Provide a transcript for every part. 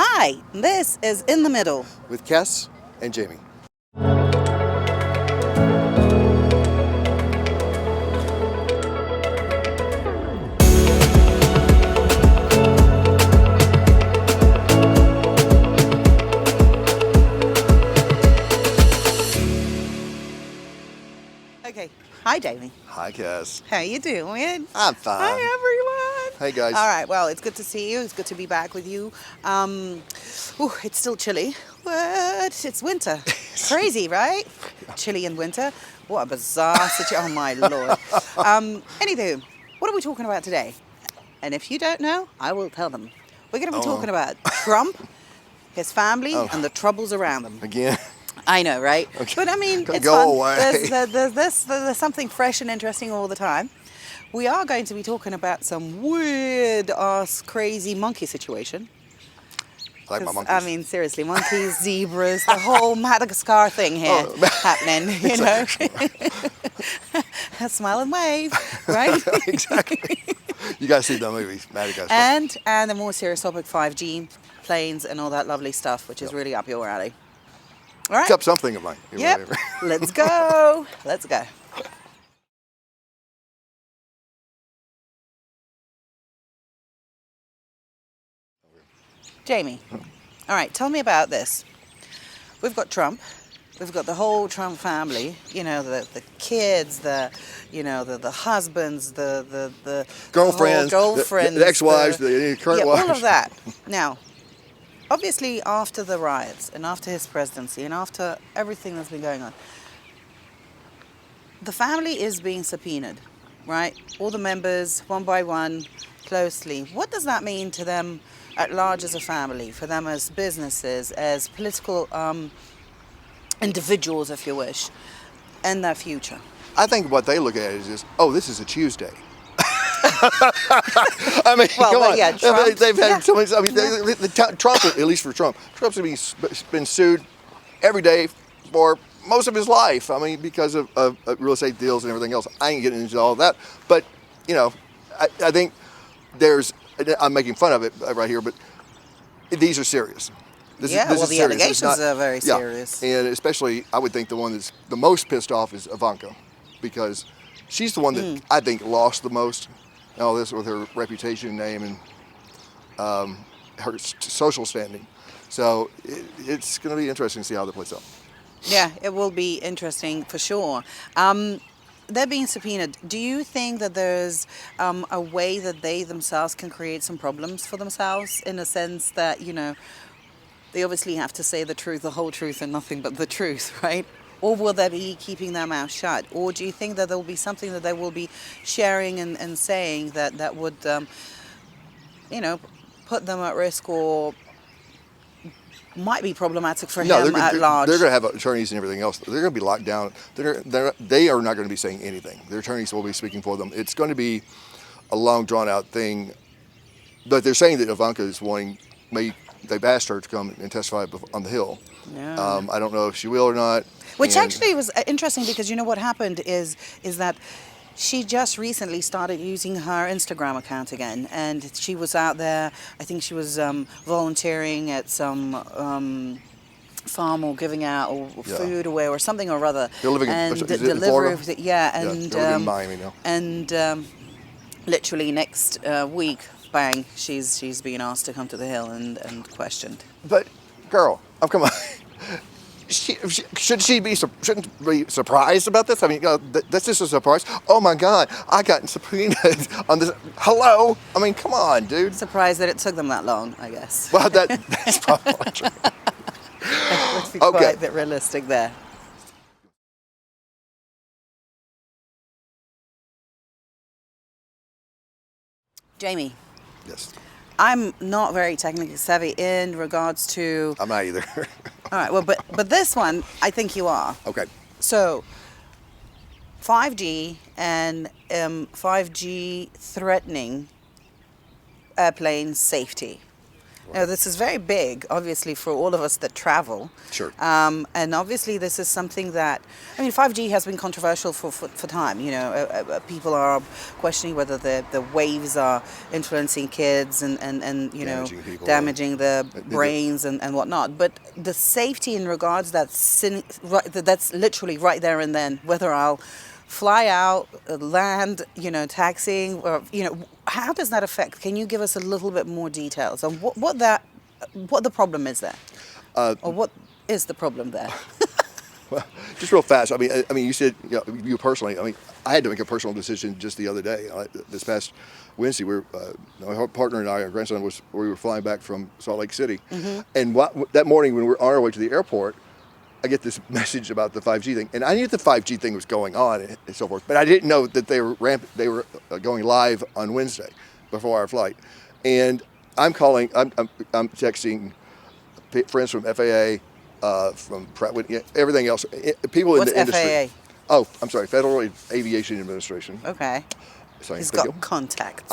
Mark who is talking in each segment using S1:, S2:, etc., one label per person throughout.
S1: Hi, this is In the Middle
S2: with Kes and Jamie.
S1: Okay. Hi, Jamie.
S2: Hi, Kes.
S1: How you doing?
S2: I'm fine.
S1: Hi, everyone.
S2: Hey, guys.
S1: All right. Well, it's good to see you. It's good to be back with you. It's still chilly, but it's winter. Crazy, right? Chilly in winter. What a bizarre situation. Oh, my Lord. Anywho, what are we talking about today? And if you don't know, I will tell them. We're going to be talking about Trump, his family, and the troubles around them.
S2: Again.
S1: I know, right?
S2: Okay.
S1: But I mean, it's
S2: Go
S1: fun.
S2: away.
S1: There's something fresh and interesting all the time. We are going to be talking about some weird-ass, crazy monkey situation.
S2: I like my monkeys.
S1: I mean, seriously, monkeys, zebras, the whole Madagascar thing here happening, you know. Smile and wave, right?
S2: Exactly. You guys see the movie, Madagascar.
S1: And the more serious topic, 5G, planes, and all that lovely stuff, which is really up your alley. All right.
S2: It's up something of mine.
S1: Yep. Let's go. Let's go. Jamie, all right, tell me about this. We've got Trump. We've got the whole Trump family. You know, the kids, the husbands, the
S2: Girlfriends,
S1: girlfriends,
S2: the ex-wives, the current wives.
S1: all of that. Now, obviously, after the riots and after his presidency and after everything that's been going on, the family is being subpoenaed, right? All the members, one by one, closely. What does that mean to them at large as a family, for them as businesses, as political individuals, if you wish, and their future?
S2: I think what they look at is just, this is a Tuesday. I mean, come on.
S1: Yeah, Trump,
S2: they've had so many. I mean, Trump, at least for Trump, Trump's been sued every day for most of his life. I mean, because of real estate deals and everything else. I ain't getting into all that, but I think I'm making fun of it right here, but these are serious. This is
S1: the
S2: serious.
S1: allegations are very serious.
S2: And especially, I would think the one that's the most pissed off is Ivanka, because she's the one that I think lost the most. All this with her reputation, name, and her social standing. So it's going to be interesting to see how that plays out.
S1: Yeah, it will be interesting for sure. They're being subpoenaed. Do you think that there's a way that they themselves can create some problems for themselves, in a sense that, they obviously have to say the truth, the whole truth, and nothing but the truth, right? Or will they be keeping their mouth shut? Or do you think that there will be something that they will be sharing and saying that would, put them at risk or might be problematic for him at large?
S2: They're going to have attorneys and everything else. They're going to be locked down. They are not going to be saying anything. Their attorneys will be speaking for them. It's going to be a long, drawn-out thing. But they're saying that Ivanka is they've asked her to come and testify on the Hill.
S1: Yeah.
S2: I don't know if she will or not.
S1: Which actually was interesting, because what happened is that she just recently started using her Instagram account again, and she was out there. I think she was volunteering at some farm or giving out or food away or something or other.
S2: They're living in Florida?
S1: Yeah,
S2: they're living in Miami now.
S1: And literally next week, bang, she's being asked to come to the Hill and questioned.
S2: But girl, come on. Shouldn't she be surprised about this? I mean, that's just a surprise. Oh my God, I got subpoenaed on this. Hello? I mean, come on, dude.
S1: Surprised that it took them that long, I guess.
S2: Well, that's probably true.
S1: Let's be quite a bit realistic there. Jamie.
S2: Yes.
S1: I'm not very technically savvy in regards to...
S2: I'm not either.
S1: All right, well, but this one, I think you are.
S2: Okay.
S1: So, 5G and 5G threatening airplane safety. Now, this is very big, obviously, for all of us that travel.
S2: Sure.
S1: And obviously, this is something that, 5G has been controversial for time. People are questioning whether the waves are influencing kids and
S2: Damaging people.
S1: damaging the brains and whatnot. But the safety in regards, that's literally right there and then, whether I'll fly out, land, taxiing, or, how does that affect? Can you give us a little bit more details on what the problem is there? Or what is the problem there?
S2: Well, just real fast. I mean, you said, you personally. I mean, I had to make a personal decision just the other day. This past Wednesday, my partner and I, our grandson we were flying back from Salt Lake City, and that morning when we were on our way to the airport, I get this message about the 5G thing, and I knew the 5G thing was going on and so forth, but I didn't know that they were going live on Wednesday before our flight. And I'm texting friends from FAA, from Pratt Whitney, everything else, people in the industry.
S1: FAA?
S2: Oh, I'm sorry, Federal Aviation Administration.
S1: Okay.
S2: So
S1: He's got contacts.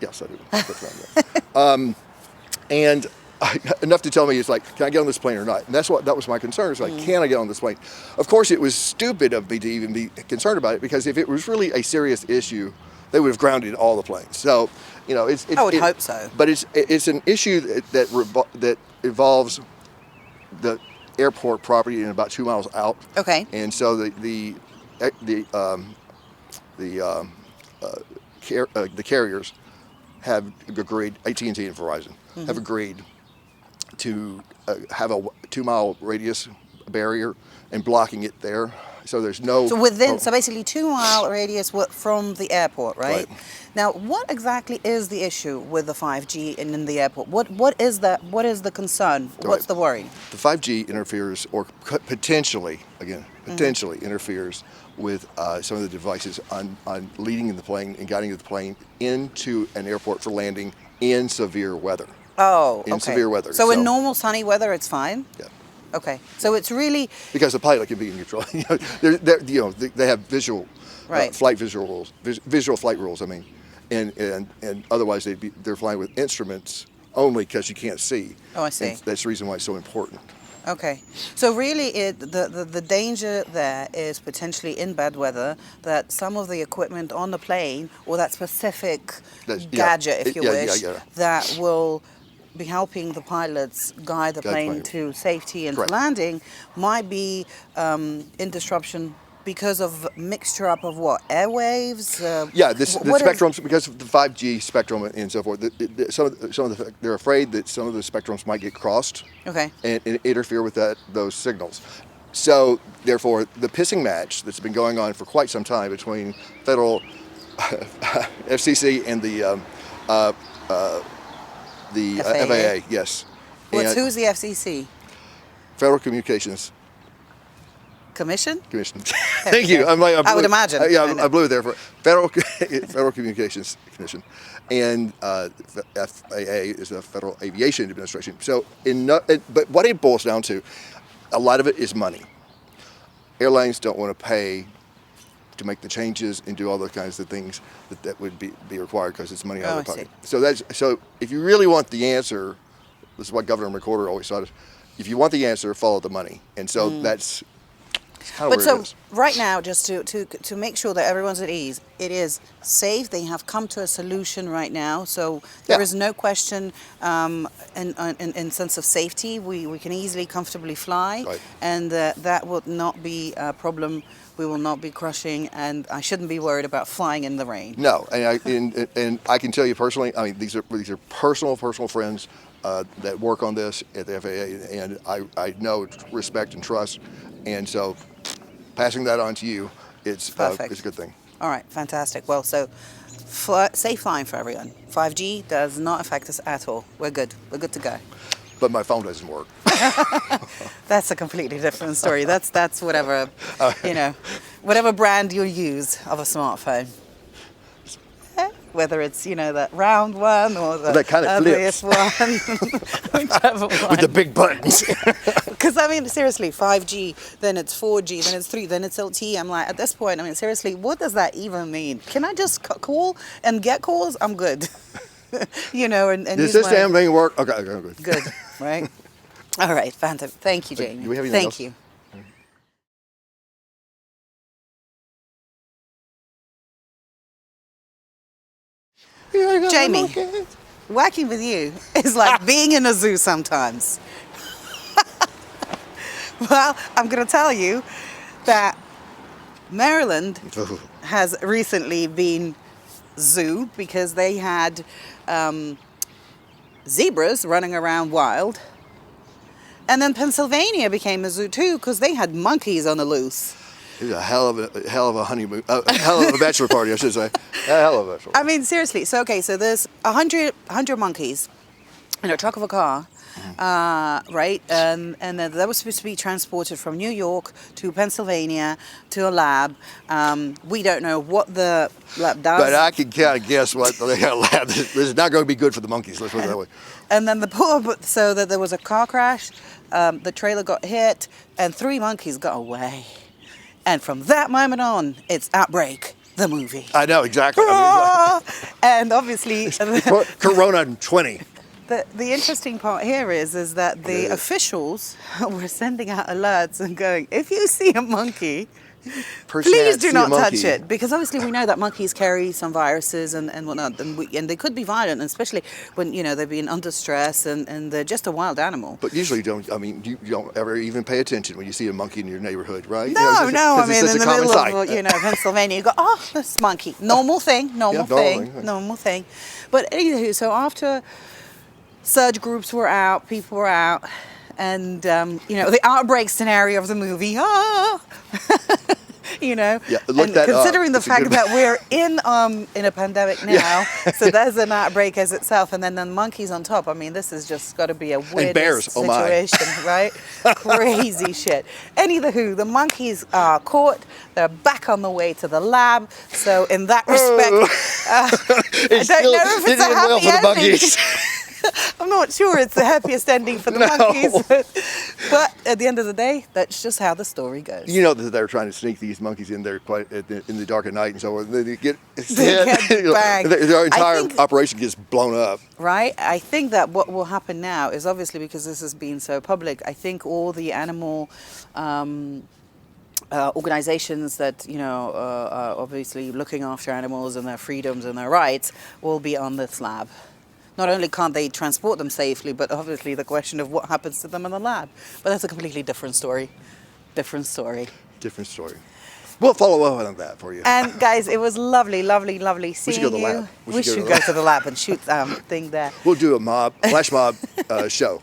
S2: Yes, I do. That's right. And enough to tell me, it's like, can I get on this plane or not? And that was my concern. It's like, can I get on this plane? Of course, it was stupid of me to even be concerned about it, because if it was really a serious issue, they would have grounded all the planes. So, it's
S1: I would hope so.
S2: But it's an issue that involves the airport property and about 2 miles out.
S1: Okay.
S2: And so the carriers have agreed, AT&T and Verizon have agreed to have a 2 mile radius barrier and blocking it there, so there's no.
S1: So basically 2 mile radius from the airport, right? Now, what exactly is the issue with the 5G in the airport? What is the concern? What's the worry?
S2: The 5G interferes, or potentially interferes with some of the devices on leading in the plane and guiding the plane into an airport for landing in severe weather.
S1: Oh, okay.
S2: In severe weather.
S1: So in normal sunny weather, it's fine?
S2: Yeah.
S1: Okay. So it's really...
S2: Because the pilot can be in control. They have visual flight visual rules, visual flight rules, I mean. And otherwise they're flying with instruments only, because you can't see.
S1: Oh, I see.
S2: And that's the reason why it's so important.
S1: Okay. So really the danger there is potentially in bad weather, that some of the equipment on the plane, or that specific gadget, if you wish, that will be helping the pilots guide the plane to safety and to landing, might be in disruption because of mixture up of what? Airwaves?
S2: The spectrums, because of the 5G spectrum and so forth. They're afraid that some of the spectrums might get crossed.
S1: Okay.
S2: And interfere with those signals. So therefore, the pissing match that's been going on for quite some time between federal FCC and the FAA, yes.
S1: Who's the FCC?
S2: Federal Communications
S1: Commission.
S2: Thank you.
S1: I would imagine.
S2: I blew it there for Federal Communications Commission, and FAA is the Federal Aviation Administration. So, but what it boils down to, a lot of it is money. Airlines don't want to pay to make the changes and do all those kinds of things that would be required, because it's money out of their pocket. So if you really want the answer, this is what Governor McWhorter always taught us. If you want the answer, follow the money, and so that's.
S1: But so right now, just to make sure that everyone's at ease, it is safe. They have come to a solution right now, so there is no question in sense of safety. We can easily, comfortably fly, and that will not be a problem. We will not be crushing, and I shouldn't be worried about flying in the rain.
S2: No, and I can tell you personally. I mean, these are personal friends that work on this at the FAA, and I know, respect, and trust, and so. Passing that on to you, it's a good thing.
S1: All right, fantastic. Well, so safe flying for everyone. 5G does not affect us at all. We're good. We're good to go.
S2: But my phone doesn't work.
S1: That's a completely different story. That's whatever, whatever brand you use of a smartphone. Whether it's, that round one or the
S2: that kind of
S1: ugliest one. Whichever one.
S2: With the big buttons.
S1: Because, seriously, 5G, then it's 4G, then it's 3, then it's LTE. I'm like, at this point, seriously, what does that even mean? Can I just call and get calls? I'm good. you know, and
S2: Does
S1: use
S2: this
S1: my-
S2: damn thing work? Okay, good.
S1: Good, right? All right, fantastic. Thank you, Jamie.
S2: Do we have anything
S1: Thank
S2: else?
S1: you. Jamie, working with you is like being in a zoo sometimes. Well, I'm going to tell you that Maryland has recently been zoo because they had zebras running around wild. And then Pennsylvania became a zoo too because they had monkeys on the loose.
S2: It was a hell of a honeymoon, a hell of a bachelor party, I should say. A hell of a bachelor
S1: I
S2: party.
S1: mean, seriously. So, okay, so there's 100 monkeys in a truck of a car, right? And then that was supposed to be transported from New York to Pennsylvania to a lab. We don't know what the lab does.
S2: But I can kind of guess what they got lab. This is not going to be good for the monkeys, let's put it that way.
S1: And then so that there was a car crash, the trailer got hit, and 3 monkeys got away. And from that moment on, it's Outbreak, the movie.
S2: I know, exactly. I
S1: And obviously,
S2: mean, Corona 20.
S1: the interesting part here is that the officials were sending out alerts and going, if you see a monkey, please do not touch it. Because obviously we know that monkeys carry some viruses and whatnot, and they could be violent, especially when, you know, they're being under stress and they're just a wild animal.
S2: But usually you don't ever even pay attention when you see a monkey in your neighborhood, right?
S1: No,
S2: You know,
S1: I mean, in the middle of, you know, Pennsylvania, you go, oh, this monkey. Normal thing. Normal thing. But anywho, so after surge groups were out, people were out, and, you know, the outbreak scenario of the movie, you know,
S2: Yeah, look
S1: and
S2: that
S1: considering
S2: up.
S1: the fact that we're in a pandemic now, so there's an outbreak as itself, and then the monkeys on top. I mean, this has just got to be a weird
S2: bears, oh my.
S1: situation, right? Crazy shit. Anywho, the monkeys are caught. They're back on the way to the lab. So in that respect, I don't know if it's a
S2: well for the
S1: happy ending.
S2: monkeys.
S1: I'm not sure it's the happiest ending for the monkeys, but at the end of the day, that's just how the story goes.
S2: You know that they're trying to sneak these monkeys in there quite in the dark at night and so on. They get
S1: get banged.
S2: Their
S1: I
S2: entire
S1: think-
S2: operation gets blown up.
S1: Right? I think that what will happen now is obviously because this has been so public, I think all the animal organizations that, you know, are obviously looking after animals and their freedoms and their rights will be on this lab. Not only can't they transport them safely, but obviously the question of what happens to them in the lab. But that's a completely different story. Different story.
S2: Different story. We'll follow up on that for you.
S1: And guys, it was lovely, lovely, lovely seeing
S2: should go to the
S1: you.
S2: lab.
S1: We should go to the lab and shoot thing there.
S2: We'll do a flash mob show.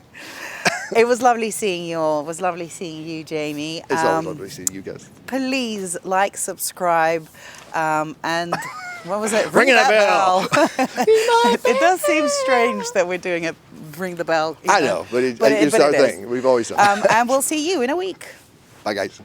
S1: It was lovely seeing you all. It was lovely seeing you, Jamie.
S2: It's always lovely to see you guys.
S1: Please like, subscribe, and what was it?
S2: Ring that bell.
S1: It does seem strange that we're doing it. Ring the bell.
S2: I know, but it's our thing. We've always done it.
S1: And we'll see you in a week.
S2: Bye, guys.